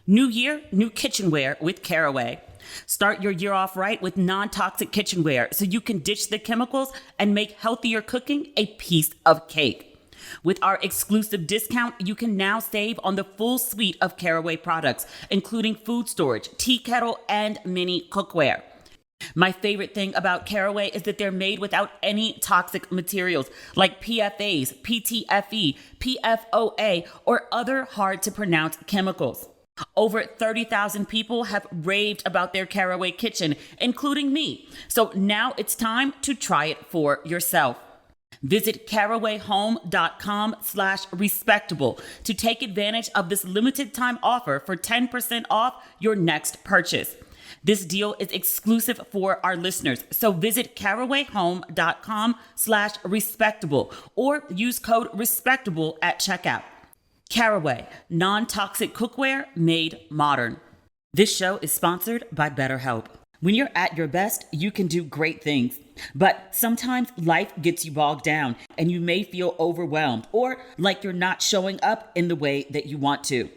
New year, new kitchenware with Caraway. Start your year off right with non-toxic kitchenware so you can ditch the chemicals and make healthier cooking a piece of cake. With our exclusive discount, you can now save on the full suite of Caraway products, including food storage, tea kettle, and mini cookware. My favorite thing about Caraway is that they're made without any toxic materials like PFAs, PTFE, PFOA, or other hard to pronounce chemicals. Over 30,000 people have raved about their Caraway kitchen, including me. So now it's time to try it for yourself. Visit carawayhome.com/respectable to take advantage of this limited time offer for 10% off your next purchase. This deal is exclusive for our listeners, so visit carawayhome.com/respectable or use code respectable at checkout. Caraway, non-toxic cookware made modern. This show is sponsored by BetterHelp. When you're at your best, you can do great things. But sometimes life gets you bogged down and you may feel overwhelmed or like you're not showing up in the way that you want to.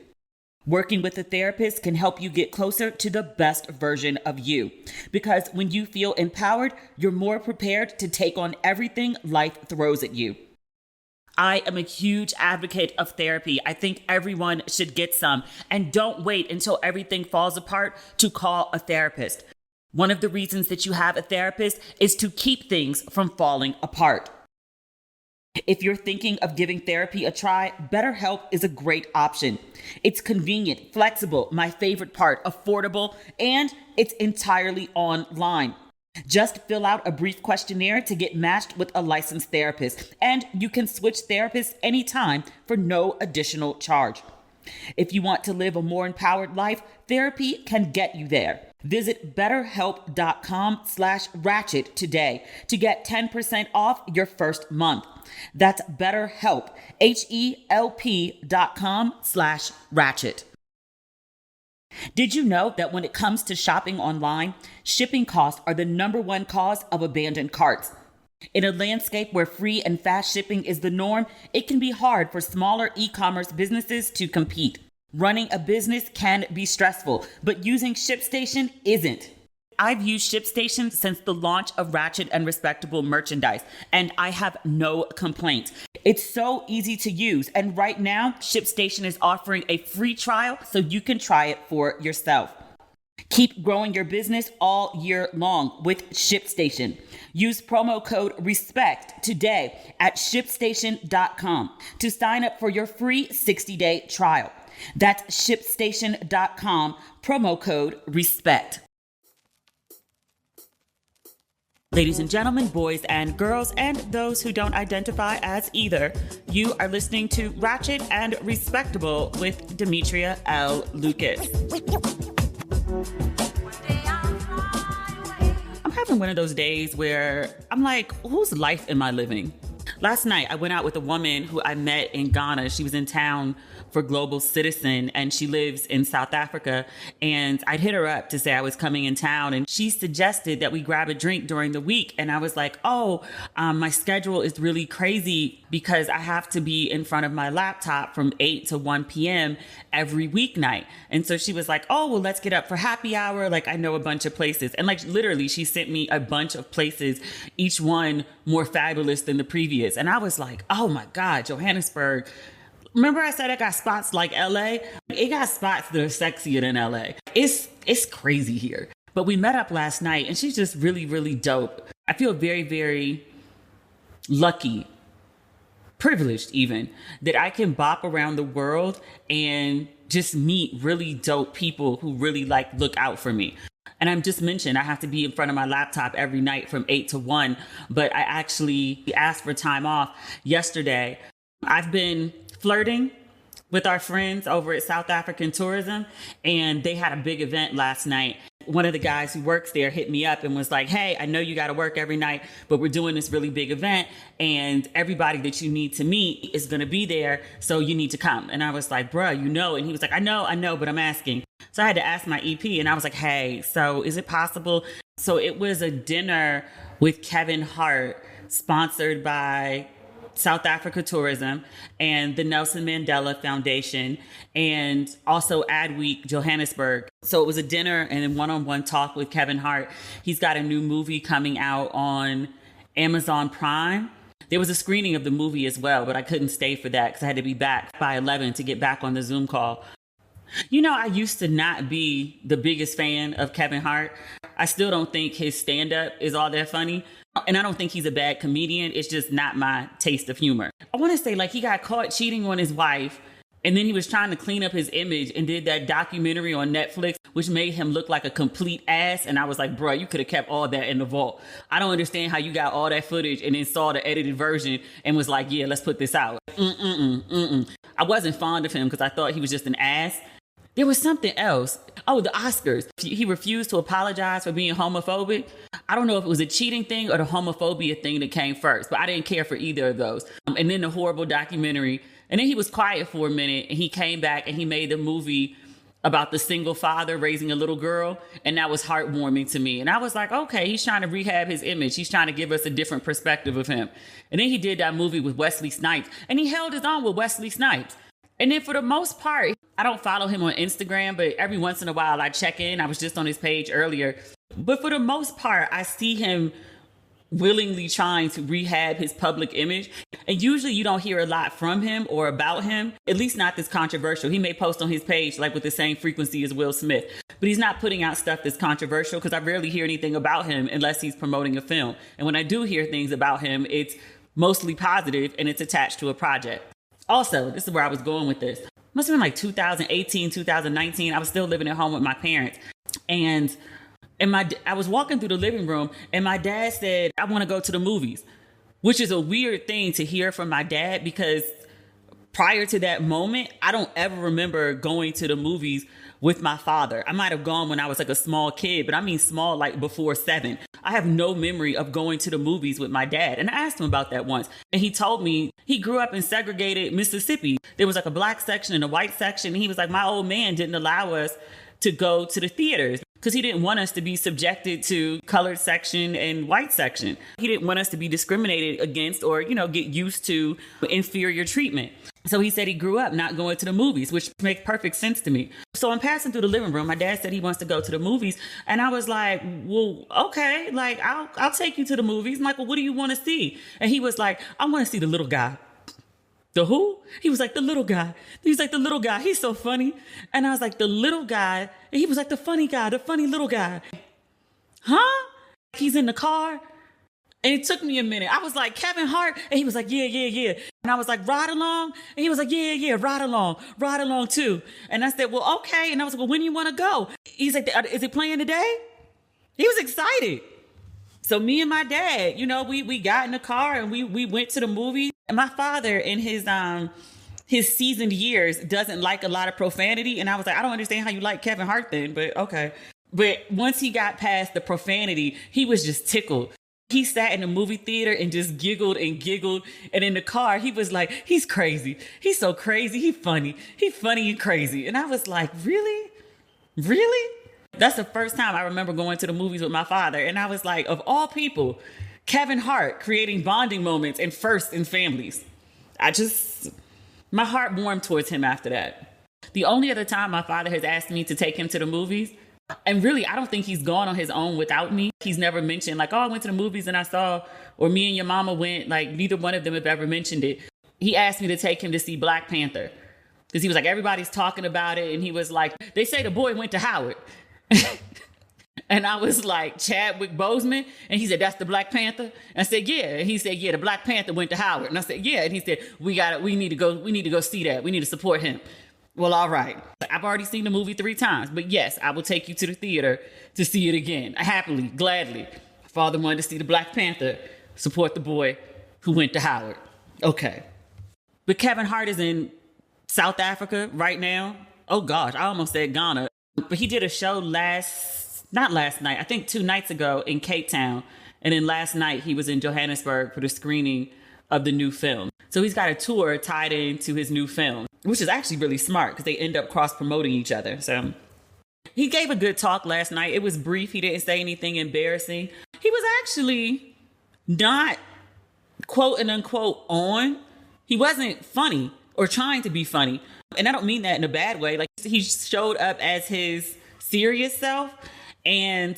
Working with a therapist can help you get closer to the best version of you. Because when you feel empowered, you're more prepared to take on everything life throws at you. I am a huge advocate of therapy. I think everyone should get some, and don't wait until everything falls apart to call a therapist. One of the reasons that you have a therapist is to keep things from falling apart. If you're thinking of giving therapy a try, BetterHelp is a great option. It's convenient, flexible, my favorite part, affordable, and it's entirely online. Just fill out a brief questionnaire to get matched with a licensed therapist, and you can switch therapists anytime for no additional charge. If you want to live a more empowered life, therapy can get you there. Visit betterhelp.com/ratchet today to get 10% off your first month. That's BetterHelp, HELP.com/ratchet. Did you know that when it comes to shopping online, shipping costs are the number one cause of abandoned carts? In a landscape where free and fast shipping is the norm, it can be hard for smaller e-commerce businesses to compete. Running a business can be stressful, but using ShipStation isn't. I've used ShipStation since the launch of Ratchet and Respectable merchandise, and I have no complaints. It's so easy to use, and right now, ShipStation is offering a free trial so you can try it for yourself. Keep growing your business all year long with ShipStation. Use promo code RESPECT today at ShipStation.com to sign up for your free 60-day trial. That's ShipStation.com, promo code RESPECT. Ladies and gentlemen, boys and girls, and those who don't identify as either, you are listening to Ratchet and Respectable with Demetria L. Lucas. I'm having one of those days where I'm like, whose life am I living? Last night, I went out with a woman who I met in Ghana. She was in town for Global Citizen, and she lives in South Africa. And I'd hit her up to say I was coming in town, and she suggested that we grab a drink during the week. And I was like, my schedule is really crazy because I have to be in front of my laptop from 8 to 1 p.m. every weeknight. And so she was like, let's get up for happy hour. Like, I know a bunch of places. And like, literally, she sent me a bunch of places, each one more fabulous than the previous. And I was like, oh my God, Johannesburg. Remember I said I got spots like LA? It got spots that are sexier than LA. It's crazy here. But we met up last night and she's just really, really dope. I feel very, very lucky, privileged even, that I can bop around the world and just meet really dope people who really look out for me. And I'm just mentioned, I have to be in front of my laptop every night from 8 to 1, but I actually asked for time off yesterday. I've been flirting with our friends over at South African Tourism, and they had a big event last night. One of the guys who works there hit me up and was like, hey, I know you got to work every night, but we're doing this really big event and everybody that you need to meet is going to be there. So you need to come. And I was like, bruh, you know, and he was like, I know, but I'm asking. So I had to ask my EP and I was like, hey, so is it possible? So it was a dinner with Kevin Hart sponsored by South Africa Tourism and the Nelson Mandela Foundation, and also Adweek Johannesburg. So it was a dinner and a one-on-one talk with Givhan Hart. He's got a new movie coming out on Amazon Prime. There was a screening of the movie as well, but I couldn't stay for that because I had to be back by 11 to get back on the Zoom call. You know, I used to not be the biggest fan of Givhan Hart. I still don't think his stand-up is all that funny. And I don't think he's a bad comedian. It's just not my taste of humor. I want to say, like, he got caught cheating on his wife, and then he was trying to clean up his image and did that documentary on Netflix, which made him look like a complete ass. And I was like, bro, you could have kept all that in the vault. I don't understand how you got all that footage and then saw the edited version and was like, yeah, let's put this out. I wasn't fond of him because I thought he was just an ass. There was something else. Oh, the Oscars. He refused to apologize for being homophobic. I don't know if it was a cheating thing or the homophobia thing that came first, but I didn't care for either of those. And then the horrible documentary. And then he was quiet for a minute and he came back and he made a movie about the single father raising a little girl. And that was heartwarming to me. And I was like, okay, he's trying to rehab his image. He's trying to give us a different perspective of him. And then he did that movie with Wesley Snipes and he held his own with Wesley Snipes. And then for the most part, I don't follow him on Instagram, but every once in a while I check in. I was just on his page earlier. But for the most part, I see him willingly trying to rehab his public image. And usually you don't hear a lot from him or about him, at least not this controversial. He may post on his page like with the same frequency as Will Smith, but he's not putting out stuff that's controversial because I rarely hear anything about him unless he's promoting a film. And when I do hear things about him, it's mostly positive and it's attached to a project. Also, this is where I was going with this. Must have been like 2018, 2019. I was still living at home with my parents. And I was walking through the living room and my dad said, I want to go to the movies, which is a weird thing to hear from my dad because prior to that moment, I don't ever remember going to the movies with my father. I might have gone when I was like a small kid, but I mean small, like before 7. I have no memory of going to the movies with my dad. And I asked him about that once. And he told me he grew up in segregated Mississippi. There was like a black section and a white section. And he was like, my old man didn't allow us to go to the theaters because he didn't want us to be subjected to colored section and white section. He didn't want us to be discriminated against or, get used to inferior treatment. So he said he grew up not going to the movies, which makes perfect sense to me. So I'm passing through the living room. My dad said he wants to go to the movies. And I was like, well, okay, like I'll take you to the movies. I'm like, well, what do you want to see? And he was like, I want to see the little guy. The who? He was like, the little guy. He's like, the little guy. He's so funny. And I was like, the little guy. And he was like, the funny guy, the funny little guy. Huh? He's in the car. And it took me a minute. I was like, Givhan Hart? And he was like, yeah. And I was like, ride along? And he was like, yeah, ride along too. And I said, well, okay. And I was like, well, when do you want to go? He's like, is it playing today? He was excited. So me and my dad, we got in the car and we went to the movie. And my father in his seasoned years doesn't like a lot of profanity. And I was like, I don't understand how you like Givhan Hart then, but okay. But once he got past the profanity, he was just tickled. He sat in the movie theater and just giggled and giggled. And in the car, he was like, he's crazy. He's so crazy. He's funny and crazy. And I was like, really? That's the first time I remember going to the movies with my father. And I was like, of all people, Givhan Hart creating bonding moments and firsts in families. My heart warmed towards him after that. The only other time my father has asked me to take him to the movies, and really, I don't think he's gone on his own without me. He's never mentioned like, oh, I went to the movies and I saw, or me and your mama went, like neither one of them have ever mentioned it. He asked me to take him to see Black Panther because he was like, everybody's talking about it. And he was like, they say the boy went to Howard. And I was like, Chadwick Boseman? And he said, that's the Black Panther? And I said, yeah. And he said, yeah, the Black Panther went to Howard. And I said, yeah. And he said, we need to go see that. We need to support him. Well, all right. I've already seen the movie 3 times, but yes, I will take you to the theater to see it again. Happily, gladly. Father wanted to see the Black Panther, support the boy who went to Howard. Okay. But Givhan Hart is in South Africa right now. Oh gosh, I almost said Ghana. But he did a show not last night, I think 2 nights ago in Cape Town. And then last night he was in Johannesburg for the screening of the new film. So he's got a tour tied into his new film, which is actually really smart because they end up cross-promoting each other. So he gave a good talk last night. It was brief. He didn't say anything embarrassing. He was actually not quote and unquote on, he wasn't funny or trying to be funny. And I don't mean that in a bad way. Like, he showed up as his serious self, and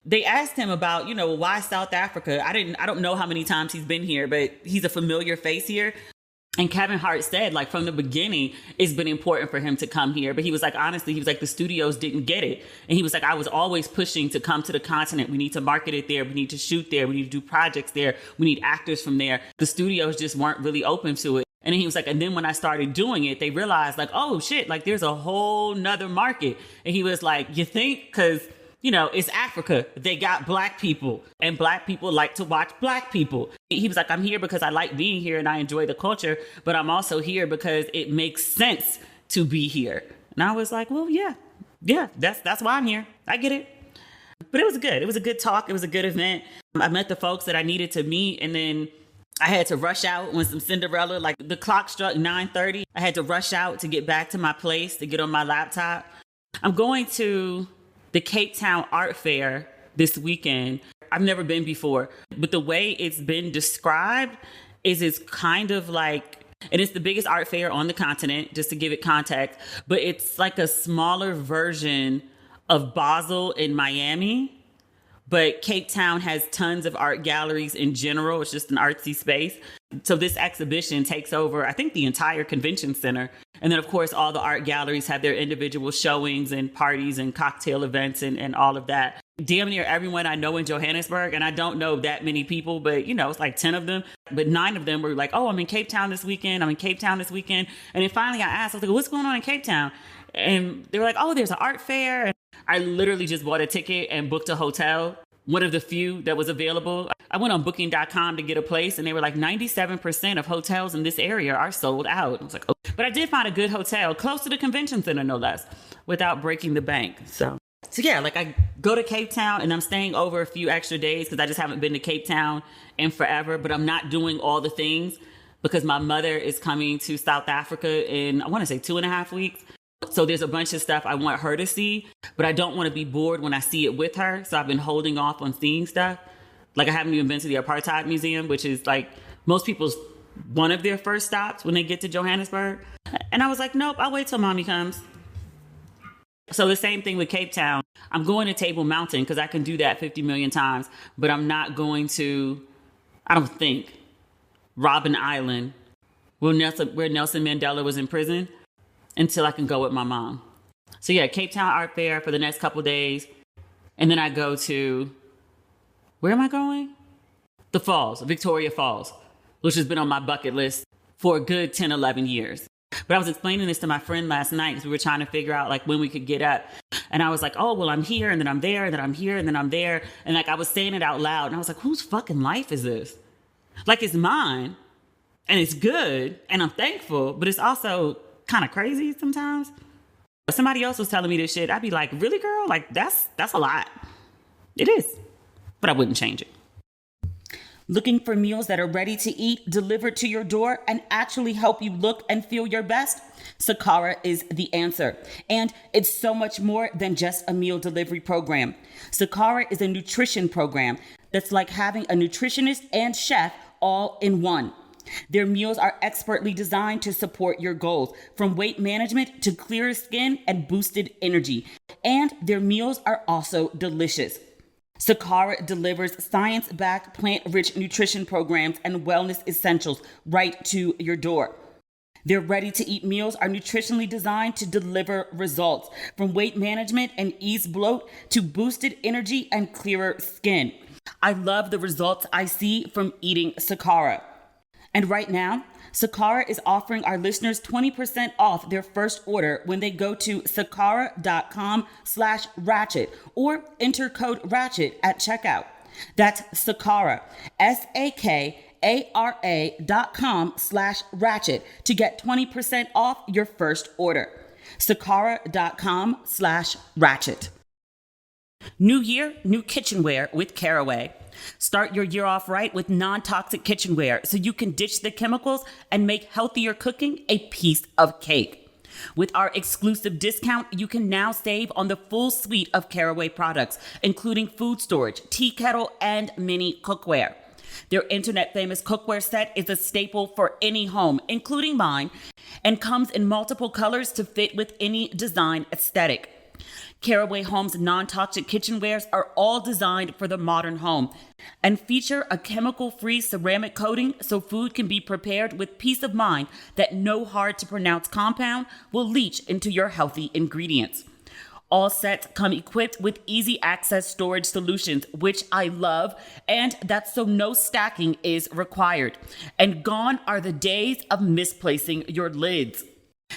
they asked him about, why South Africa? I don't know how many times he's been here, but he's a familiar face here. And Kevin Hart said, like, from the beginning, it's been important for him to come here. But he was like, honestly, he was like, the studios didn't get it. And he was like, I was always pushing to come to the continent. We need to market it there. We need to shoot there. We need to do projects there. We need actors from there. The studios just weren't really open to it. And then he was like, and then when I started doing it, they realized, like, oh shit, like, there's a whole nother market. And he was like, you think? Because it's Africa. They got black people, and black people like to watch black people. He was like, I'm here because I like being here and I enjoy the culture, but I'm also here because it makes sense to be here. And I was like, well, yeah, that's why I'm here. I get it. But it was good. It was a good talk. It was a good event. I met the folks that I needed to meet, and then I had to rush out when some Cinderella, like the clock struck 9:30. I had to rush out to get back to my place to get on my laptop. I'm going to the Cape Town Art Fair this weekend. I've never been before, but the way it's been described is it's kind of like, and it's the biggest art fair on the continent, just to give it context, but it's like a smaller version of Basel in Miami. But Cape Town has tons of art galleries in general. It's just an artsy space. So this exhibition takes over, I think, the entire convention center. And then, of course, all the art galleries have their individual showings and parties and cocktail events and all of that. Damn near everyone I know in Johannesburg, and I don't know that many people, but, it's like 10 of them. But 9 of them were like, oh, I'm in Cape Town this weekend. I'm in Cape Town this weekend. And then finally I asked, I was like, what's going on in Cape Town? And they were like, oh, there's an art fair. And I literally just bought a ticket and booked a hotel, one of the few that was available. I went on booking.com to get a place, and they were like 97% of hotels in this area are sold out. I was like, oh. But I did find a good hotel close to the convention center, no less, without breaking the bank. So yeah, like, I go to Cape Town and I'm staying over a few extra days because I just haven't been to Cape Town in forever, but I'm not doing all the things because my mother is coming to South Africa in, I want to say 2.5 weeks. So there's a bunch of stuff I want her to see, but I don't want to be bored when I see it with her. So I've been holding off on seeing stuff. Like, I haven't even been to the Apartheid Museum, which is like most people's one of their first stops when they get to Johannesburg. And I was like, nope, I'll wait till mommy comes. So the same thing with Cape Town. I'm going to Table Mountain because I can do that 50 million times, but I'm not going to, I don't think, Robben Island, where Nelson Mandela was in prison, until I can go with my mom. So yeah, Cape Town Art Fair for the next couple days. And then I go to, where am I going? The Falls, Victoria Falls, which has been on my bucket list for a good 10, 11 years. But I was explaining this to my friend last night because we were trying to figure out like when we could get up. And I was like, oh, well, I'm here and then I'm there and then I'm here and then I'm there. And like, I was saying it out loud and I was like, whose fucking life is this? Like, it's mine and it's good and I'm thankful, but it's also kind of crazy sometimes. If somebody else was telling me this shit, I'd be like, really, girl? Like, that's a lot. It is, but I wouldn't change it. Looking for meals that are ready to eat, delivered to your door, and actually help you look and feel your best? Sakara is the answer. And it's so much more than just a meal delivery program. Sakara is a nutrition program that's like having a nutritionist and chef all in one. Their meals are expertly designed to support your goals, from weight management to clearer skin and boosted energy. And their meals are also delicious. Sakara delivers science-backed, plant-rich nutrition programs and wellness essentials right to your door. Their ready-to-eat meals are nutritionally designed to deliver results, from weight management and ease bloat to boosted energy and clearer skin. I love the results I see from eating Sakara. And right now, Sakara is offering our listeners 20% off their first order when they go to sakara.com/ratchet or enter code ratchet at checkout. That's Sakara, SAKARA.com/ratchet to get 20% off your first order. Sakara.com/ratchet. New year, new kitchenware with Caraway. Start your year off right with non-toxic kitchenware so you can ditch the chemicals and make healthier cooking a piece of cake. With our exclusive discount, you can now save on the full suite of Caraway products, including food storage, tea kettle, and mini cookware. Their internet famous cookware set is a staple for any home, including mine, and comes in multiple colors to fit with any design aesthetic. Caraway Home's non-toxic kitchenwares are all designed for the modern home and feature a chemical-free ceramic coating so food can be prepared with peace of mind that no hard-to-pronounce compound will leach into your healthy ingredients. All sets come equipped with easy access storage solutions, which I love, and that's so no stacking is required. And gone are the days of misplacing your lids.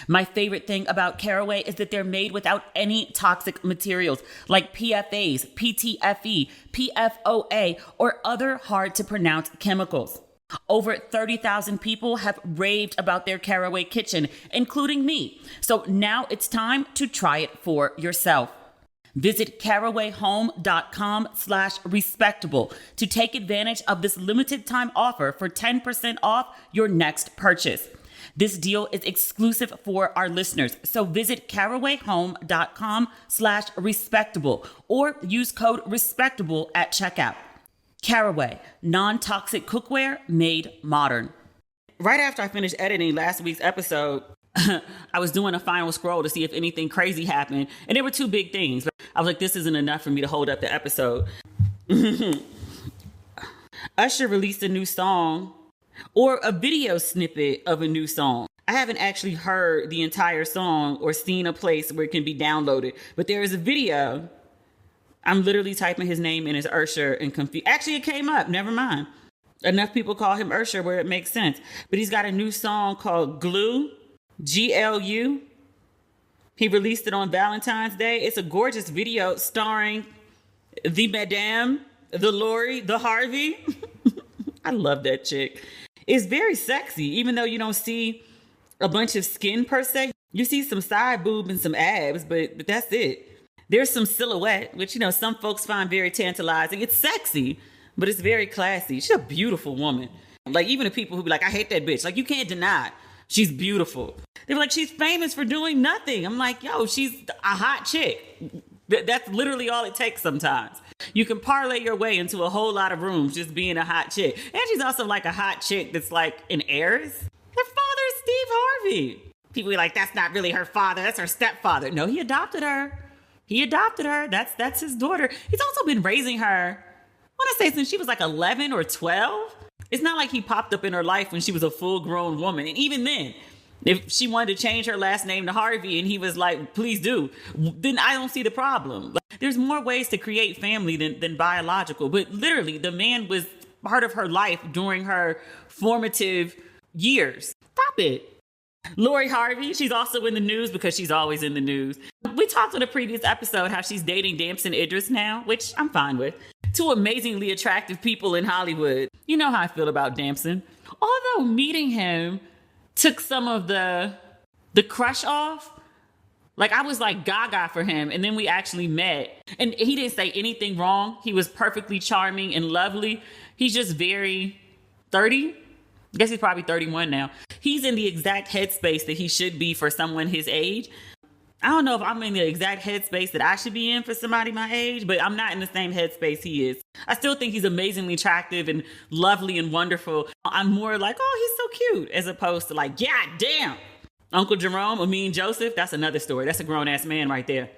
My favorite thing about Caraway is that they're made without any toxic materials like PFAs, PTFE, PFOA, or other hard to pronounce chemicals. Over 30,000 people have raved about their Caraway kitchen, including me. So now it's time to try it for yourself. Visit carawayhome.com/respectable to take advantage of this limited time offer for 10% off your next purchase. This deal is exclusive for our listeners, so visit carawayhome.com/respectable or use code respectable at checkout. Caraway, non-toxic cookware made modern. Right after I finished editing last week's episode, I was doing a final scroll to see if anything crazy happened, and there were two big things. I was like, this isn't enough for me to hold up the episode. Usher released a new song, or a video snippet of a new song. I haven't actually heard the entire song or seen a place where it can be downloaded, but there is a video. I'm literally typing his name in as Usher and confused. Actually, it came up. Never mind. Enough people call him Usher where it makes sense. But he's got a new song called Glue, GLU. He released it on Valentine's Day. It's a gorgeous video starring the Madame, the Lori, the Harvey. I love that chick. It's very sexy, even though you don't see a bunch of skin per se. You see some side boob and some abs, but that's it. There's some silhouette, which, some folks find very tantalizing. It's sexy, but it's very classy. She's a beautiful woman. Like, even the people who be like, I hate that bitch. Like, you can't deny it. She's beautiful. They were like, she's famous for doing nothing. I'm like, yo, she's a hot chick. That's literally all it takes sometimes. You can parlay your way into a whole lot of rooms just being a hot chick. And she's also like a hot chick that's like an heiress. Her father is Steve Harvey. People be like, that's not really her father. That's her stepfather. No, he adopted her. That's his daughter. He's also been raising her, I want to say, since she was like 11 or 12. It's not like he popped up in her life when she was a full-grown woman. And even then, if she wanted to change her last name to Harvey and he was like, please do, then I don't see the problem. Like, there's more ways to create family than biological. But literally, the man was part of her life during her formative years. Stop it. Lori Harvey, she's also in the news because she's always in the news. We talked in a previous episode how she's dating Damson Idris now, which I'm fine with. Two amazingly attractive people in Hollywood. You know how I feel about Damson. Although meeting him took some of the crush off. Like, I was like gaga for him, and then we actually met. And he didn't say anything wrong. He was perfectly charming and lovely. He's just very 30. I guess he's probably 31 now. He's in the exact headspace that he should be for someone his age. I don't know if I'm in the exact headspace that I should be in for somebody my age, but I'm not in the same headspace he is. I still think he's amazingly attractive and lovely and wonderful. I'm more like, oh, he's so cute, as opposed to like, God damn. Uncle Jerome, Amin Joseph, that's another story. That's a grown-ass man right there.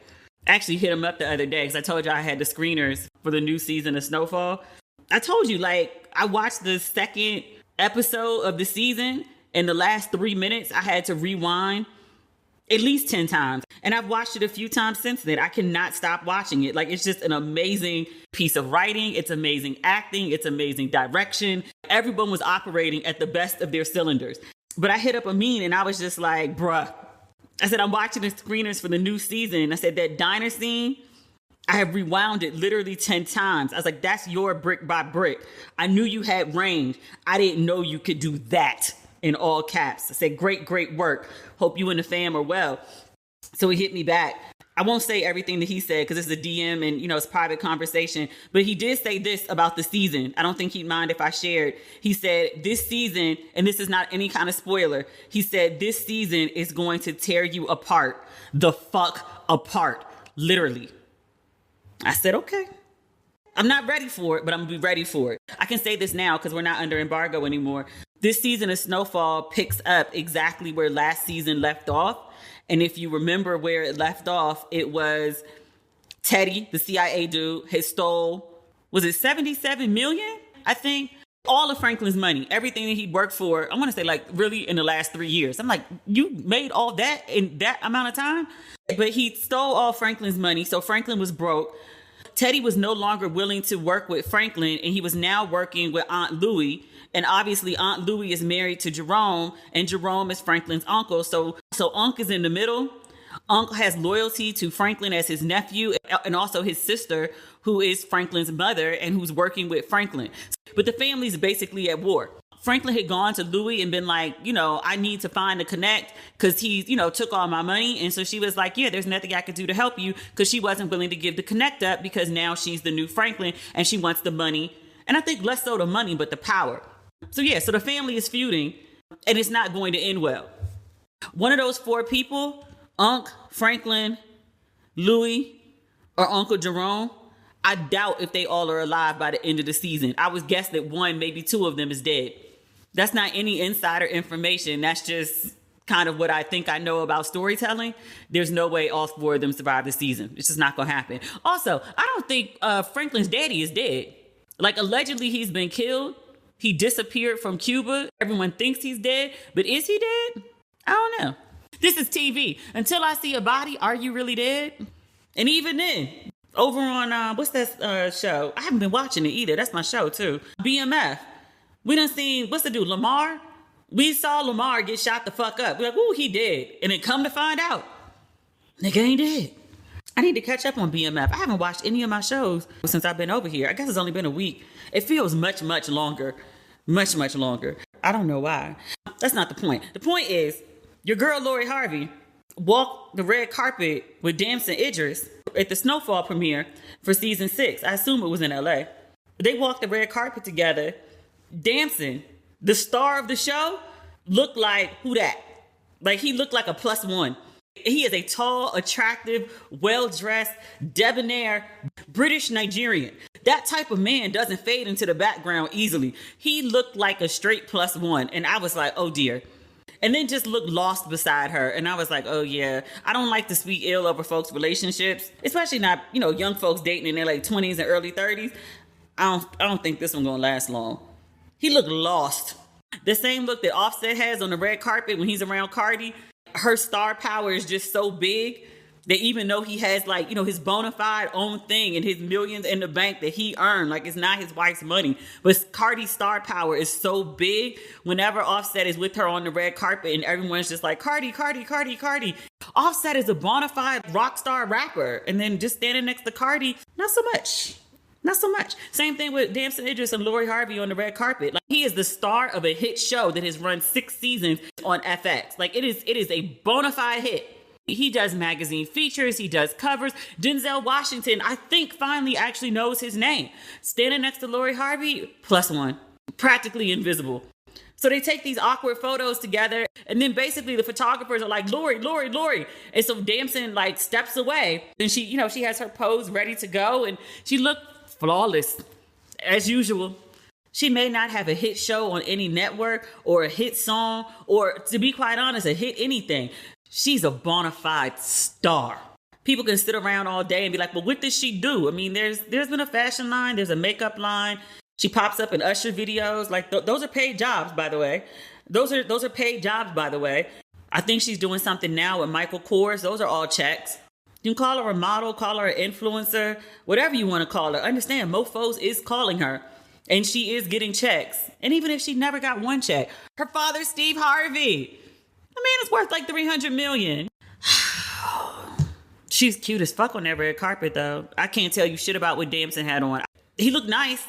I actually hit him up the other day because I told you I had the screeners for the new season of Snowfall. I told you, like, I watched the second episode of the season, and the last 3 minutes I had to rewind at least 10 times. And I've watched it a few times since then. I cannot stop watching it. Like, it's just an amazing piece of writing. It's amazing acting. It's amazing direction. Everyone was operating at the best of their cylinders. But I hit up Amin and I was just like, bruh. I said, I'm watching the screeners for the new season. I said, that diner scene, I have rewound it literally 10 times. I was like, that's your brick by brick. I knew you had range. I didn't know you could do that, in all caps. I said, great, great work. Hope you and the fam are well. So he hit me back. I won't say everything that he said because it's a DM and, it's private conversation. But he did say this about the season. I don't think he'd mind if I shared. He said this season, and this is not any kind of spoiler, he said this season is going to tear you apart. The fuck apart. Literally. I said, okay. I'm not ready for it, but I'm going to be ready for it. I can say this now because we're not under embargo anymore. This season of Snowfall picks up exactly where last season left off. And if you remember where it left off, it was Teddy, the CIA dude, had stole, was it 77 million? I think. All of Franklin's money, everything that he worked for, I want to say like really in the last 3 years. I'm like, you made all that in that amount of time? But he stole all Franklin's money. So Franklin was broke. Teddy was no longer willing to work with Franklin, and he was now working with Aunt Louie. And obviously Aunt Louie is married to Jerome, and Jerome is Franklin's uncle. So Unc is in the middle. Unc has loyalty to Franklin as his nephew, and also his sister, who is Franklin's mother and who's working with Franklin. But the family's basically at war. Franklin had gone to Louie and been like, I need to find a connect because he, took all my money. And so she was like, yeah, there's nothing I could do to help you, because she wasn't willing to give the connect up because now she's the new Franklin and she wants the money. And I think less so the money, but the power. So yeah, so the family is feuding and it's not going to end well. One of those four people, Unc, Franklin, Louie, or Uncle Jerome, I doubt if they all are alive by the end of the season. I would guess that one, maybe two of them is dead. That's not any insider information. That's just kind of what I think I know about storytelling. There's no way all four of them survive the season. It's just not going to happen. Also, I don't think Franklin's daddy is dead. Like, allegedly, he's been killed. He disappeared from Cuba. Everyone thinks he's dead. But is he dead? I don't know. This is TV. Until I see a body, are you really dead? And even then, over on, what's that show? I haven't been watching it either. That's my show, too. BMF. We done seen, what's the dude, Lamar? We saw Lamar get shot the fuck up. We're like, ooh, he dead. And then come to find out, nigga ain't dead. I need to catch up on BMF. I haven't watched any of my shows since I've been over here. I guess it's only been a week. It feels much, much longer. Much, much longer. I don't know why. That's not the point. The point is, your girl Lori Harvey walked the red carpet with Damson Idris at the Snowfall premiere for season 6. I assume it was in LA. They walked the red carpet together. Damson, the star of the show, looked like, who that? Like, he looked like a +1. He is a tall, attractive, well-dressed, debonair, British Nigerian. That type of man doesn't fade into the background easily. He looked like a straight +1. And I was like, oh dear. And then just looked lost beside her. And I was like, oh yeah, I don't like to speak ill over folks' relationships, especially not, young folks dating in their like 20s and early 30s. I don't think this one gonna last long. He looked lost. The same look that Offset has on the red carpet when he's around Cardi. Her star power is just so big that even though he has like, his Bonafide own thing and his millions in the bank that he earned, like it's not his wife's money, but Cardi's star power is so big. Whenever Offset is with her on the red carpet and everyone's just like, Cardi, Cardi, Cardi, Cardi. Offset is a Bonafide rock star rapper. And then just standing next to Cardi, not so much. Not so much. Same thing with Damson Idris and Lori Harvey on the red carpet. Like, he is the star of a hit show that has run 6 seasons on FX. Like, it is a bona fide hit. He does magazine features. He does covers. Denzel Washington, I think, finally actually knows his name. Standing next to Lori Harvey, +1. Practically invisible. So they take these awkward photos together, and then basically the photographers are like, Lori, Lori, Lori. And so Damson like steps away, and she has her pose ready to go, and she looked flawless, as usual. She may not have a hit show on any network or a hit song or, to be quite honest, a hit anything. She's a bona fide star. People can sit around all day and be like, well, what does she do? I mean, there's been a fashion line. There's a makeup line. She pops up in Usher videos. Like, those are paid jobs, by the way. Those are paid jobs, by the way. I think she's doing something now with Michael Kors. Those are all checks. You can call her a model, call her an influencer, whatever you want to call her. Understand, Mofos is calling her, and she is getting checks. And even if she never got one check, her father, Steve Harvey, the man is worth like $300 million. She's cute as fuck on that red carpet, though. I can't tell you shit about what Damson had on. He looked nice.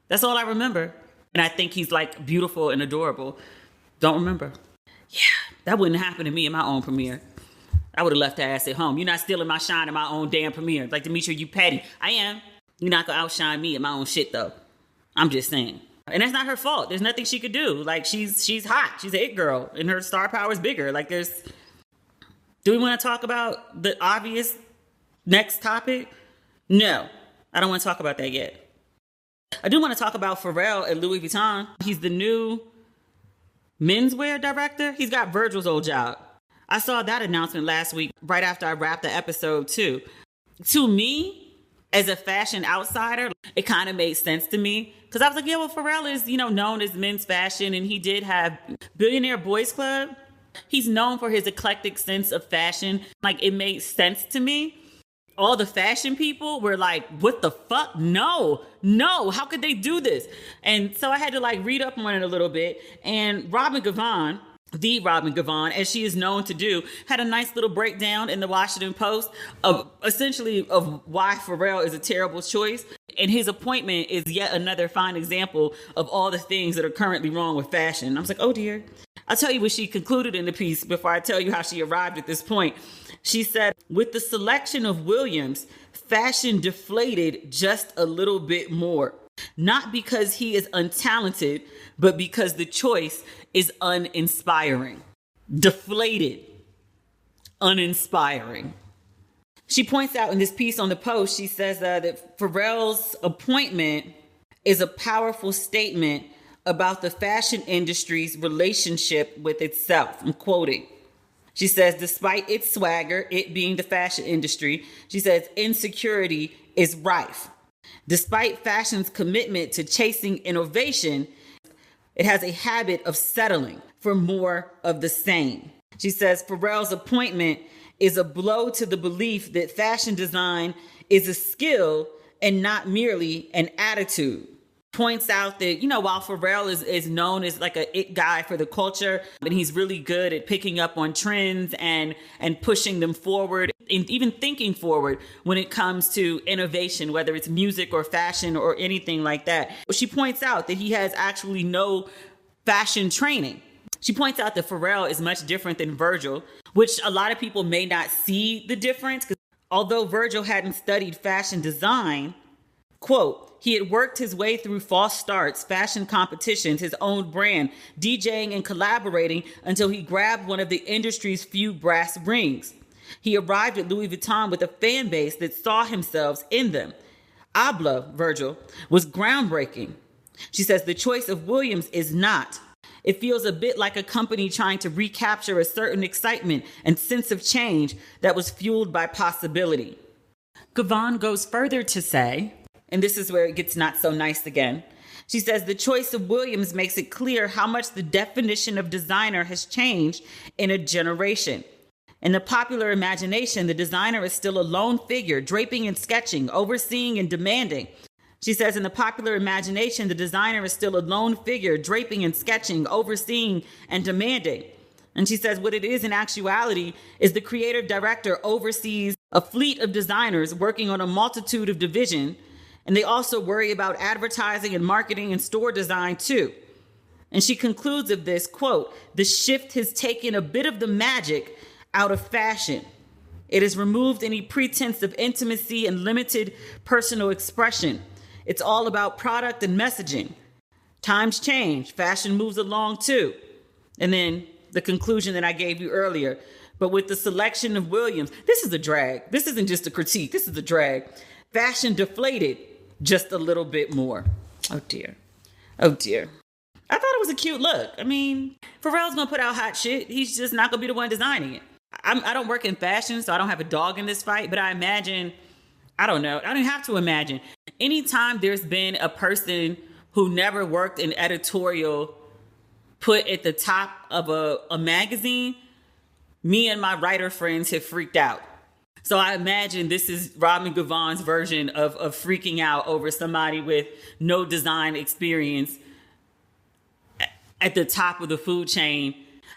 That's all I remember. And I think he's like beautiful and adorable. Don't remember. Yeah, that wouldn't happen to me in my own premiere. I would have left her ass at home. You're not stealing my shine in my own damn premiere. Like, Demetria, you petty. I am. You're not going to outshine me in my own shit, though. I'm just saying. And that's not her fault. There's nothing she could do. Like, she's hot. She's an it girl. And her star power is bigger. Like, do we want to talk about the obvious next topic? No. I don't want to talk about that yet. I do want to talk about Pharrell at Louis Vuitton. He's the new menswear director. He's got Virgil's old job. I saw that announcement last week, right after I wrapped the episode too. To me, as a fashion outsider, it kind of made sense to me. Because I was like, yeah, well, Pharrell is, known as men's fashion, and he did have Billionaire Boys Club. He's known for his eclectic sense of fashion. Like, it made sense to me. All the fashion people were like, what the fuck? No, how could they do this? And so I had to read up on it a little bit. And Givhan, as she is known to do, had a nice little breakdown in the Washington Post of why Pharrell is a terrible choice. And his appointment is yet another fine example of all the things that are currently wrong with fashion. I was like, oh dear. I'll tell you what she concluded in the piece before I tell you how she arrived at this point. She said, with the selection of Williams, fashion deflated just a little bit more. Not because he is untalented, but because the choice is uninspiring. Deflated. Uninspiring. She points out in this piece on the Post, she says that Pharrell's appointment is a powerful statement about the fashion industry's relationship with itself. I'm quoting. She says, despite its swagger, it being the fashion industry, she says, insecurity is rife. Despite fashion's commitment to chasing innovation, it has a habit of settling for more of the same. She says, Pharrell's appointment is a blow to the belief that fashion design is a skill and not merely an attitude. Points out that, while Pharrell is known as like a it guy for the culture, and he's really good at picking up on trends and pushing them forward and even thinking forward when it comes to innovation, whether it's music or fashion or anything like that. She points out that he has actually no fashion training. She points out that Pharrell is much different than Virgil, which a lot of people may not see the difference, because although Virgil hadn't studied fashion design, quote, he had worked his way through false starts, fashion competitions, his own brand, DJing and collaborating until he grabbed one of the industry's few brass rings. He arrived at Louis Vuitton with a fan base that saw himself in them. Habla, Virgil, was groundbreaking. She says the choice of Williams is not. It feels a bit like a company trying to recapture a certain excitement and sense of change that was fueled by possibility. Givhan goes further to say, and this is where it gets not so nice again. She says the choice of Williams makes it clear how much the definition of designer has changed in a generation. In the popular imagination, the designer is still a lone figure, draping and sketching, overseeing and demanding. She says in the popular imagination, the designer is still a lone figure, draping and sketching, overseeing and demanding. And she says what it is in actuality is the creative director oversees a fleet of designers working on a multitude of divisions. And they also worry about advertising and marketing and store design too. And she concludes of this, quote, the shift has taken a bit of the magic out of fashion. It has removed any pretense of intimacy and limited personal expression. It's all about product and messaging. Times change. Fashion moves along too. And then the conclusion that I gave you earlier. But with the selection of Williams, this is a drag. This isn't just a critique. This is a drag. Fashion deflated just a little bit more. Oh dear. Oh dear. I thought it was a cute look. I mean, Pharrell's gonna put out hot shit. He's just not gonna be the one designing it. I don't work in fashion, so I don't have a dog in this fight, but I imagine, I don't know. I don't have to imagine. Anytime there's been a person who never worked in editorial put at the top of a magazine, me and my writer friends have freaked out. So I imagine this is Givhan's version of freaking out over somebody with no design experience at the top of the food chain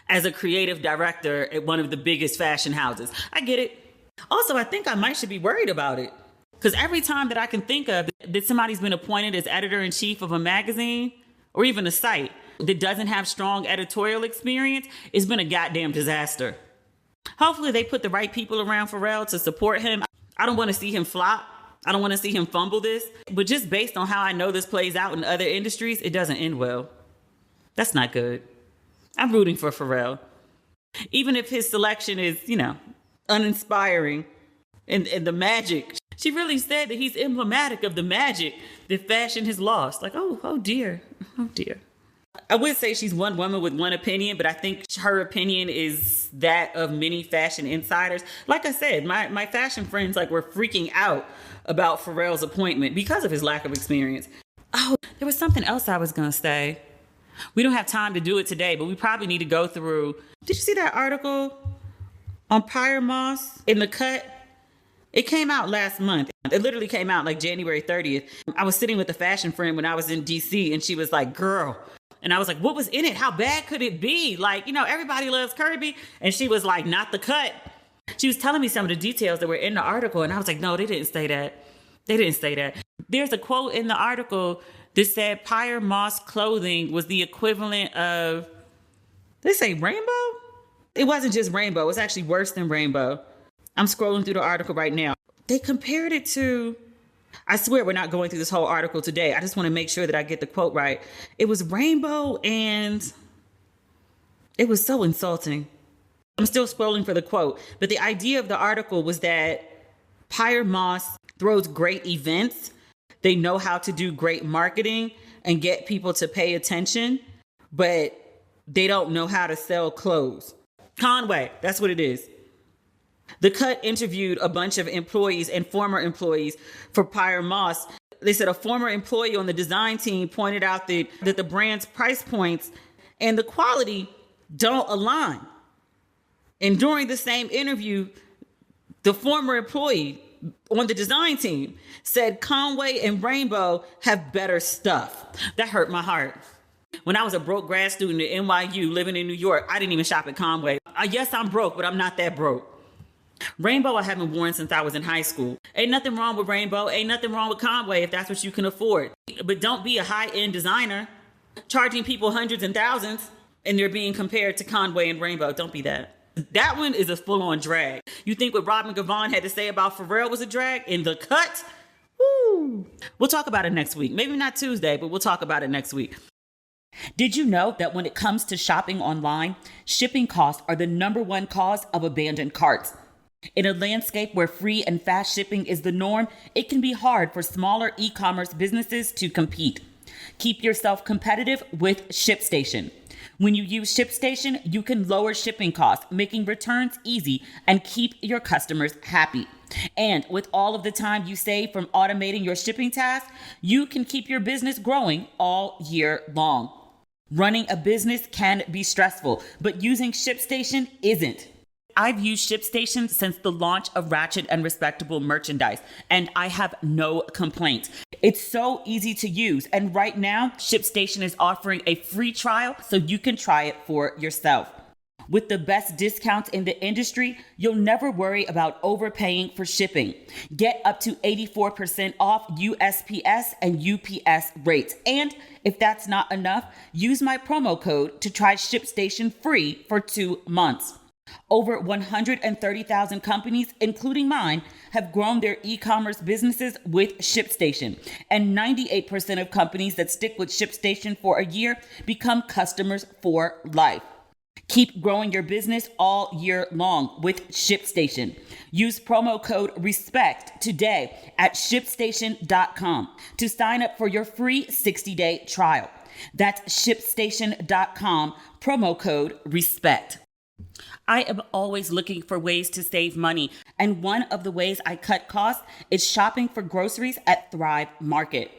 as a creative director at one of the biggest fashion houses. I get it. Also, I think I should be worried about it. Because every time that I can think of that somebody's been appointed as editor-in-chief of a magazine or even a site that doesn't have strong editorial experience, it's been a goddamn disaster. Hopefully they put the right people around Pharrell to support him. I don't want to see him flop. I don't want to see him fumble this. But just based on how I know this plays out in other industries, it doesn't end well. That's not good. I'm rooting for Pharrell. Even if his selection is, uninspiring and the magic She really said that he's emblematic of the magic that fashion has lost. Like, oh dear. Oh dear. I would say she's one woman with one opinion, but I think her opinion is that of many fashion insiders. Like I said, my fashion friends were freaking out about Pharrell's appointment because of his lack of experience. Oh, there was something else I was going to say. We don't have time to do it today, but we probably need to go through. Did you see that article on Pyre Moss in The Cut? It came out last month. It literally came out January 30th. I was sitting with a fashion friend when I was in DC, and she was like, girl. And I was like, what was in it? How bad could it be? Everybody loves Kirby. And she was like, not The Cut. She was telling me some of the details that were in the article. And I was like, no, they didn't say that. They didn't say that. There's a quote in the article that said Pyre Moss clothing was the equivalent of, did they say rainbow? It wasn't just rainbow. It was actually worse than rainbow. I'm scrolling through the article right now. They compared it to, I swear we're not going through this whole article today. I just want to make sure that I get the quote right. It was rainbow and it was so insulting. I'm still scrolling for the quote, but the idea of the article was that Pyre Moss throws great events. They know how to do great marketing and get people to pay attention, but they don't know how to sell clothes. Conway, that's what it is. The Cut interviewed a bunch of employees and former employees for Pyre Moss. They said a former employee on the design team pointed out that the brand's price points and the quality don't align. And during the same interview, the former employee on the design team said Conway and Rainbow have better stuff. That hurt my heart. When I was a broke grad student at NYU living in New York, I didn't even shop at Conway. Yes, I'm broke, but I'm not that broke. Rainbow I haven't worn since I was in high school. Ain't nothing wrong with Rainbow. Ain't nothing wrong with Conway if that's what you can afford. But don't be a high-end designer charging people hundreds and thousands and they're being compared to Conway and Rainbow. Don't be that. That one is a full-on drag. You think what Robin Givhan had to say about Pharrell was a drag? In The Cut? Woo! We'll talk about it next week. Maybe not Tuesday, but we'll talk about it next week. Did you know that when it comes to shopping online, shipping costs are the number one cause of abandoned carts? In a landscape where free and fast shipping is the norm, it can be hard for smaller e-commerce businesses to compete. Keep yourself competitive with ShipStation. When you use ShipStation, you can lower shipping costs, making returns easy and keep your customers happy. And with all of the time you save from automating your shipping tasks, you can keep your business growing all year long. Running a business can be stressful, but using ShipStation isn't. I've used ShipStation since the launch of Ratchet and Respectable merchandise, and I have no complaints. It's so easy to use, and right now, ShipStation is offering a free trial so you can try it for yourself. With the best discounts in the industry, you'll never worry about overpaying for shipping. Get up to 84% off USPS and UPS rates. And if that's not enough, use my promo code to try ShipStation free for 2 months. Over 130,000 companies, including mine, have grown their e-commerce businesses with ShipStation. And 98% of companies that stick with ShipStation for a year become customers for life. Keep growing your business all year long with ShipStation. Use promo code RESPECT today at ShipStation.com to sign up for your free 60-day trial. That's ShipStation.com, promo code RESPECT. I am always looking for ways to save money, and one of the ways I cut costs is shopping for groceries at Thrive Market.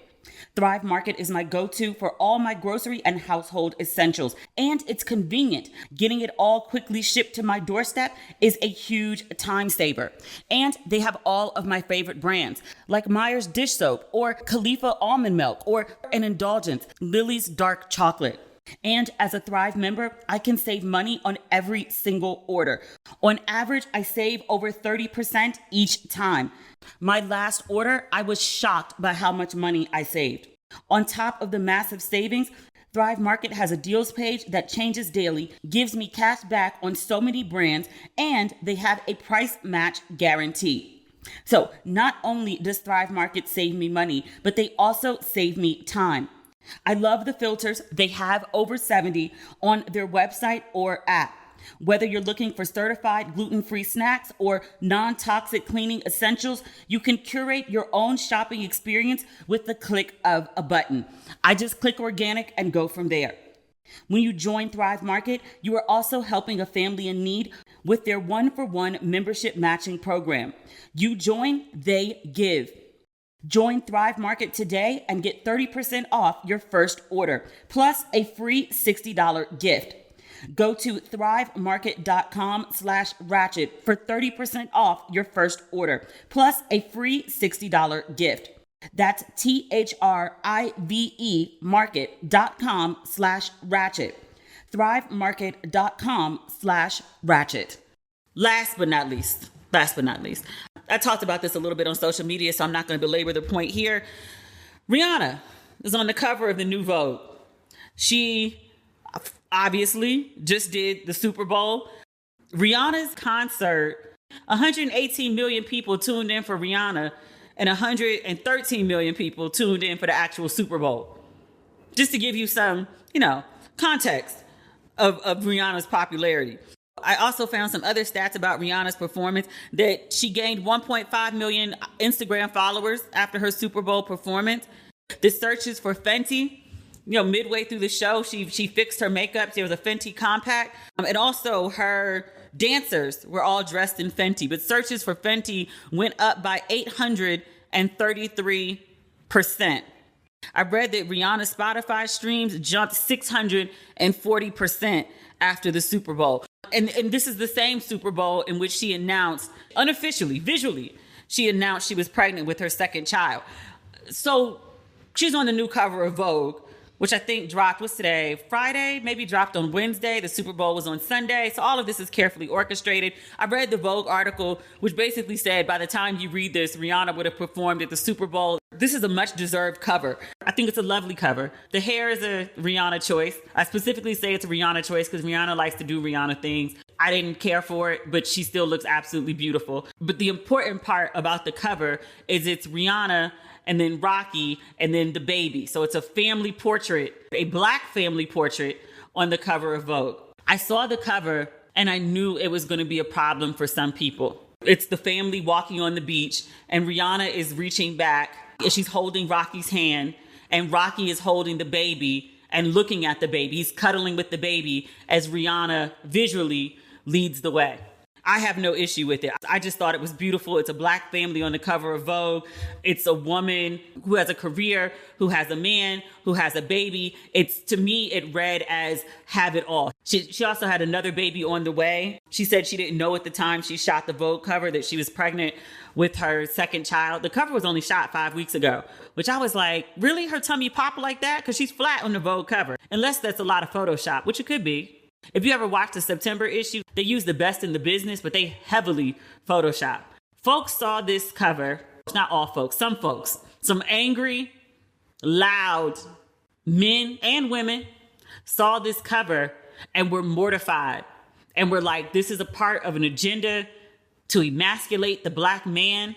Thrive Market is my go-to for all my grocery and household essentials, and it's convenient. Getting it all quickly shipped to my doorstep is a huge time saver. And they have all of my favorite brands, like Meyer's dish soap, or Khalifa almond milk, or an indulgence, Lily's dark chocolate. And as a Thrive member, I can save money on every single order. On average, I save over 30% each time. My last order, I was shocked by how much money I saved. On top of the massive savings, Thrive Market has a deals page that changes daily, gives me cash back on so many brands, and they have a price match guarantee. So not only does Thrive Market save me money, but they also save me time. I love the filters. They have over 70 on their website or app. Whether you're looking for certified gluten-free snacks or non-toxic cleaning essentials, you can curate your own shopping experience with the click of a button. I just click organic and go from there. When you join Thrive Market, you are also helping a family in need with their 1-for-1 membership matching program. You join, they give. Join Thrive Market today and get 30% off your first order, plus a free $60 gift. Go to thrivemarket.com/ratchet for 30% off your first order, plus a free $60 gift. That's THRIVE market.com/ratchet. thrivemarket.com/ratchet. Last but not least, I talked about this a little bit on social media, so I'm not going to belabor the point here. Rhianna is on the cover of the new Vogue. She obviously just did the Super Bowl. Rihanna's concert, 118 million people tuned in for Rhianna, and 113 million people tuned in for the actual Super Bowl. Just to give you some, context of Rihanna's popularity. I also found some other stats about Rihanna's performance, that she gained 1.5 million Instagram followers after her Super Bowl performance. The searches for Fenty, midway through the show, she fixed her makeup. There was a Fenty compact. And also her dancers were all dressed in Fenty. But searches for Fenty went up by 833%. I read that Rihanna's Spotify streams jumped 640% after the Super Bowl. And this is the same Super Bowl in which she announced, unofficially, visually, she announced she was pregnant with her second child. So she's on the new cover of Vogue, which I think dropped, what's today? Friday, maybe dropped on Wednesday. The Super Bowl was on Sunday. So all of this is carefully orchestrated. I read the Vogue article, which basically said by the time you read this, Rihanna would have performed at the Super Bowl. This is a much deserved cover. I think it's a lovely cover. The hair is a Rihanna choice. I specifically say it's a Rihanna choice because Rihanna likes to do Rihanna things. I didn't care for it, but she still looks absolutely beautiful. But the important part about the cover is it's Rihanna and then Rocky, and then the baby. So it's a family portrait, a Black family portrait on the cover of Vogue. I saw the cover and I knew it was going to be a problem for some people. It's the family walking on the beach and Rihanna is reaching back and she's holding Rocky's hand and Rocky is holding the baby and looking at the baby. He's cuddling with the baby as Rihanna visually leads the way. I have no issue with it. I just thought it was beautiful. It's a Black family on the cover of Vogue. It's a woman who has a career, who has a man, who has a baby. To me, it read as have it all. She also had another baby on the way. She said she didn't know at the time she shot the Vogue cover that she was pregnant with her second child. The cover was only shot 5 weeks ago, which I was like, really? Her tummy popped like that? Because she's flat on the Vogue cover. Unless that's a lot of Photoshop, which it could be. If you ever watched the September issue, they use the best in the business, but they heavily Photoshop. Folks saw this cover, not all folks, some angry, loud men and women saw this cover and were mortified and were like, this is a part of an agenda to emasculate the Black man.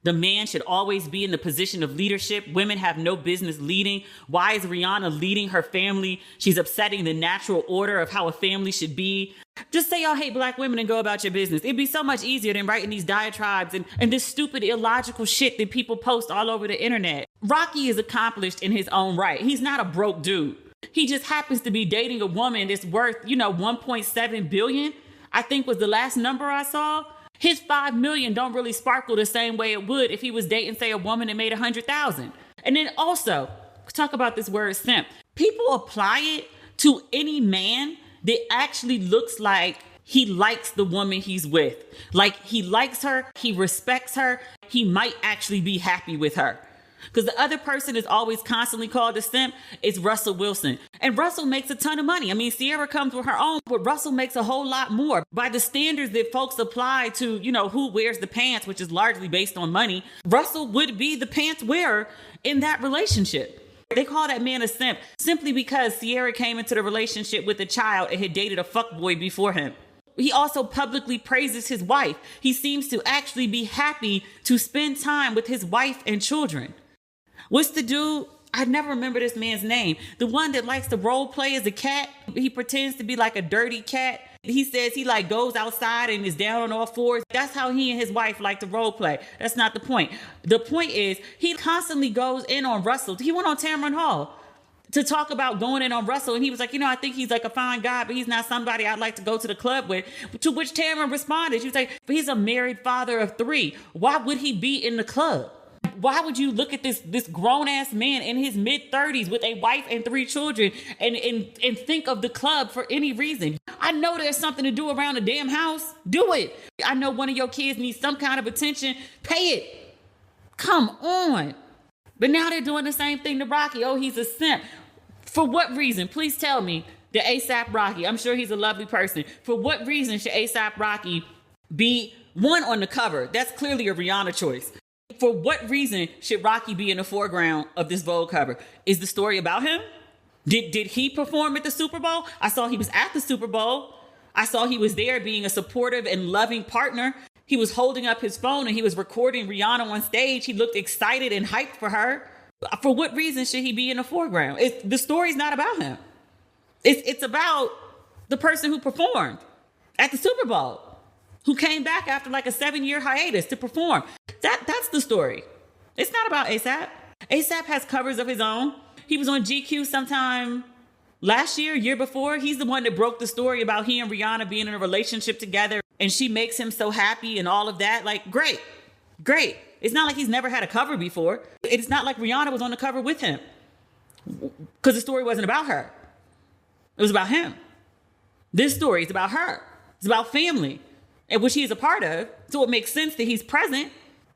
The man should always be in the position of leadership. Women have no business leading. Why is Rihanna leading her family? She's upsetting the natural order of how a family should be. Just say y'all hate Black women and go about your business. It'd be so much easier than writing these diatribes and this stupid, illogical shit that people post all over the internet. Rocky is accomplished in his own right. He's not a broke dude. He just happens to be dating a woman that's worth, 1.7 billion, I think was the last number I saw. His 5 million don't really sparkle the same way it would if he was dating, say, a woman that made 100,000. And then also, talk about this word simp. People apply it to any man that actually looks like he likes the woman he's with. Like he likes her, he respects her, he might actually be happy with her. Because the other person is always constantly called a simp is Russell Wilson. And Russell makes a ton of money. I mean, Ciara comes with her own, but Russell makes a whole lot more. By the standards that folks apply to, who wears the pants, which is largely based on money, Russell would be the pants wearer in that relationship. They call that man a simp simply because Ciara came into the relationship with a child and had dated a fuckboy before him. He also publicly praises his wife. He seems to actually be happy to spend time with his wife and children. What's the dude? I never remember this man's name. The one that likes to role play as a cat. He pretends to be like a dirty cat He says he like goes outside and is down on all fours. That's how he and his wife like to role play. That's not the point. The point is he constantly goes in on Russell. He went on Tamron Hall to talk about going in on Russell. And he was like, I think he's like a fine guy, but he's not somebody I'd like to go to the club with. To which Tamron responded. She was like, but he's a married father of 3. Why would he be in the club? Why would you look at this grown ass man in his mid 30s with a wife and 3 children and think of the club for any reason? I know there's something to do around the damn house. Do it. I know one of your kids needs some kind of attention. Pay it. Come on. But now they're doing the same thing to Rocky. Oh, he's a simp. For what reason? Please tell me. The ASAP Rocky. I'm sure he's a lovely person. For what reason should ASAP Rocky be one on the cover? That's clearly a Rhianna choice. For what reason should Rocky be in the foreground of this Vogue cover? Is the story about him? Did he perform at the Super Bowl? I saw he was at the Super Bowl. I saw he was there being a supportive and loving partner. He was holding up his phone and he was recording Rhianna on stage. He looked excited and hyped for her. For what reason should he be in the foreground? The story's not about him. It's about the person who performed at the Super Bowl, who came back after like a 7-year hiatus to perform. That's the story. It's not about ASAP. ASAP has covers of his own. He was on GQ sometime last year before. He's the one that broke the story about he and Rhianna being in a relationship together and she makes him so happy and all of that. Like, great. It's not like he's never had a cover before. It's not like Rhianna was on the cover with him because the story wasn't about her. It was about him. This story is about her. It's about family, and which he is a part of. So it makes sense that he's present.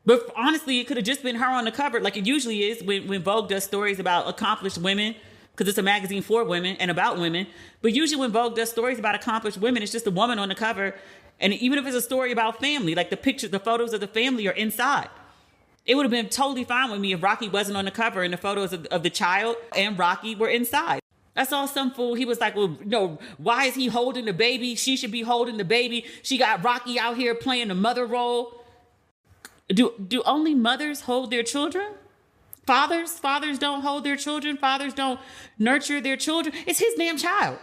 But honestly, it could have just been her on the cover like it usually is when Vogue does stories about accomplished women, because it's a magazine for women and about women. But usually when Vogue does stories about accomplished women, it's just a woman on the cover. And even if it's a story about family, like the pictures, the photos of the family are inside. It would have been totally fine with me if Rocky wasn't on the cover and the photos of the child and Rocky were inside. I saw some fool, he was like, well, no, why is he holding the baby? She should be holding the baby. She got Rocky out here playing the mother role. Do only mothers hold their children? Fathers don't hold their children. Fathers don't nurture their children. It's his damn child.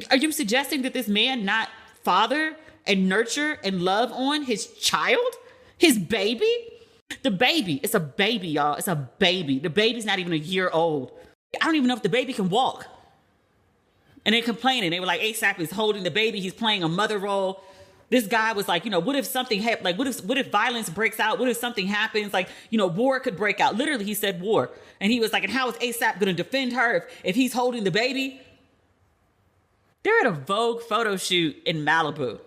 Are you suggesting that this man not father and nurture and love on his child? His baby? The baby. It's a baby, y'all. It's a baby. The baby's not even a year old. I don't even know if the baby can walk. And they're complaining. They were like, ASAP is holding the baby. He's playing a mother role. This guy was like, what if something happened? Like, what if violence breaks out? What if something happens? Like, war could break out. Literally, he said war. And he was like, and how is ASAP going to defend her if he's holding the baby? They're at a Vogue photo shoot in Malibu.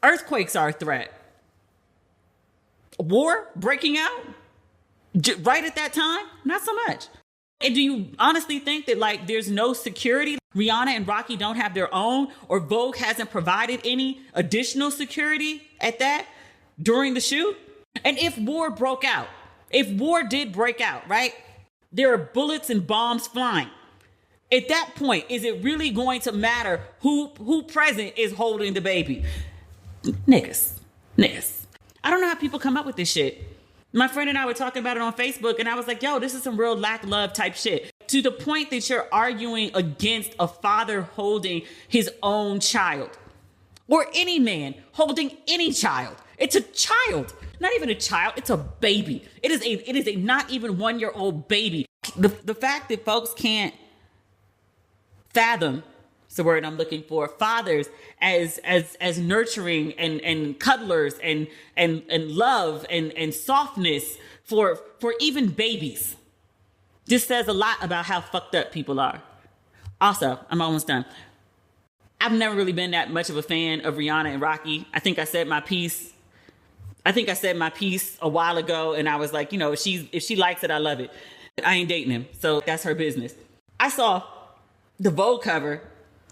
Earthquakes are a threat. War breaking out? Right at that time? Not so much. And do you honestly think that like there's no security? Rhianna and Rocky don't have their own, or Vogue hasn't provided any additional security at that during the shoot? And if war broke out, if war did break out, right? There are bullets and bombs flying. At that point, is it really going to matter who present is holding the baby? Niggas. I don't know how people come up with this shit. My friend and I were talking about it on Facebook, and I was like, yo, this is some real lack love type shit. To the point that you're arguing against a father holding his own child. Or any man holding any child. It's a child. Not even a child, it's a baby. It is a not even 1-year-old baby. The fact that folks can't fathom, it's the word I'm looking for, fathers as nurturing and cuddlers and love and softness for even babies. This says a lot about how fucked up people are. Also, I'm almost done. I've never really been that much of a fan of Rhianna and Rocky. I think I said my piece a while ago, and I was like, if she likes it, I love it. I ain't dating him, so that's her business. I saw the Vogue cover,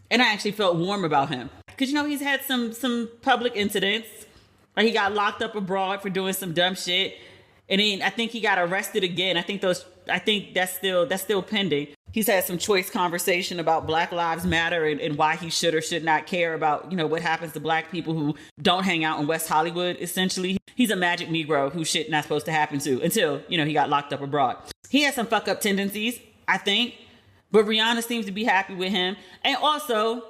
and I actually felt warm about him. Because, he's had some public incidents. Like he got locked up abroad for doing some dumb shit. And then I think he got arrested again. I think that's still pending. He's had some choice conversation about Black Lives Matter and why he should or should not care about, what happens to black people who don't hang out in West Hollywood, essentially. He's a magic Negro who shit not supposed to happen to until, he got locked up abroad. He has some fuck up tendencies, I think. But Rhianna seems to be happy with him. And also,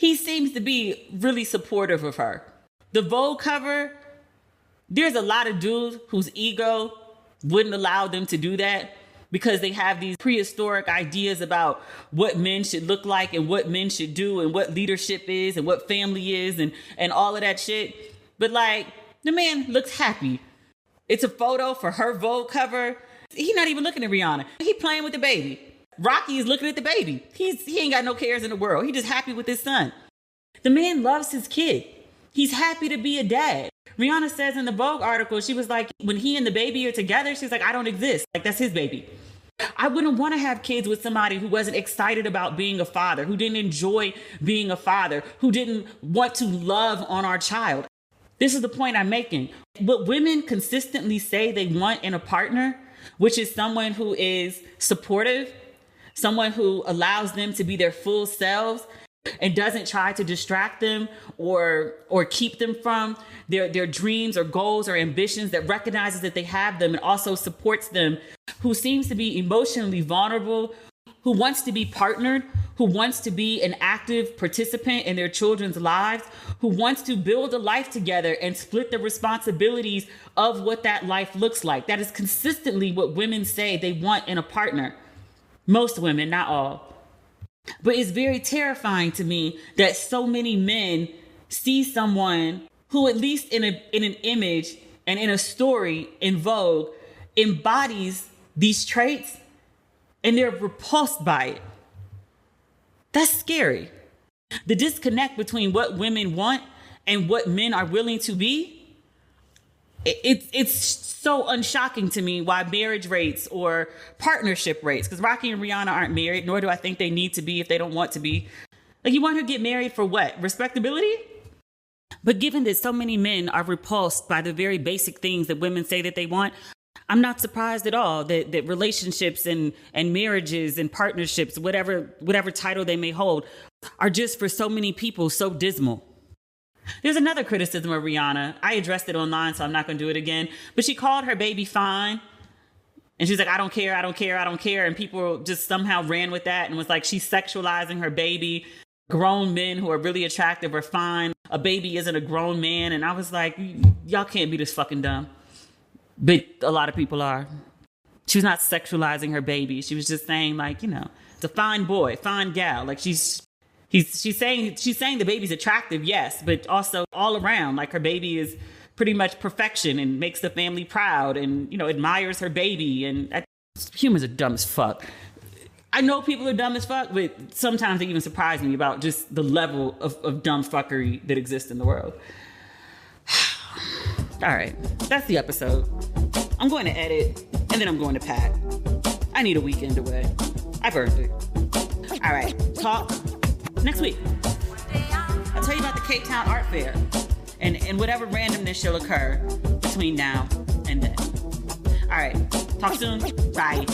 he seems to be really supportive of her. The Vogue cover, there's a lot of dudes whose ego wouldn't allow them to do that because they have these prehistoric ideas about what men should look like and what men should do and what leadership is and what family is and all of that shit. But like, the man looks happy. It's a photo for her Vogue cover. He's not even looking at Rhianna. He playing with the baby. Rocky is looking at the baby. He ain't got no cares in the world. He just happy with his son. The man loves his kid. He's happy to be a dad. Rhianna says in the Vogue article, she was like, when he and the baby are together, she's like, I don't exist. Like, that's his baby. I wouldn't want to have kids with somebody who wasn't excited about being a father, who didn't enjoy being a father, who didn't want to love on our child. This is the point I'm making. What women consistently say they want in a partner, which is someone who is supportive, someone who allows them to be their full selves and doesn't try to distract them or keep them from their dreams or goals or ambitions, that recognizes that they have them and also supports them, who seems to be emotionally vulnerable, who wants to be partnered, who wants to be an active participant in their children's lives, who wants to build a life together and split the responsibilities of what that life looks like. That is consistently what women say they want in a partner. Most women, not all. But it's very terrifying to me that so many men see someone who, at least in an image and in a story in Vogue, embodies these traits, and they're repulsed by it. That's scary. The disconnect between what women want and what men are willing to be, it's so unshocking to me why marriage rates or partnership rates, because Rocky and Rhianna aren't married, nor do I think they need to be if they don't want to be. Like, you want her to get married for what? Respectability? But given that so many men are repulsed by the very basic things that women say that they want, I'm not surprised at all that relationships and marriages and partnerships, whatever title they may hold, are just for so many people so dismal. There's another criticism of Rhianna. I addressed it online, so I'm not going to do it again. But she called her baby fine. And she's like, I don't care, I don't care, I don't care. And people just somehow ran with that and was like, she's sexualizing her baby. Grown men who are really attractive are fine. A baby isn't a grown man. And I was like, y'all can't be this fucking dumb. But a lot of people are. She was not sexualizing her baby. She was just saying, like, it's a fine boy, fine gal. Like, she's saying the baby's attractive, yes, but also all around, like, her baby is pretty much perfection and makes the family proud and, admires her baby. And humans are dumb as fuck. I know people are dumb as fuck, but sometimes they even surprise me about just the level of dumb fuckery that exists in the world. All right, that's the episode. I'm going to edit, and then I'm going to pack. I need a weekend away. I've earned it. All right, talk next week. I'll tell you about the Cape Town Art Fair and whatever randomness shall occur between now and then. All right, talk soon. Bye.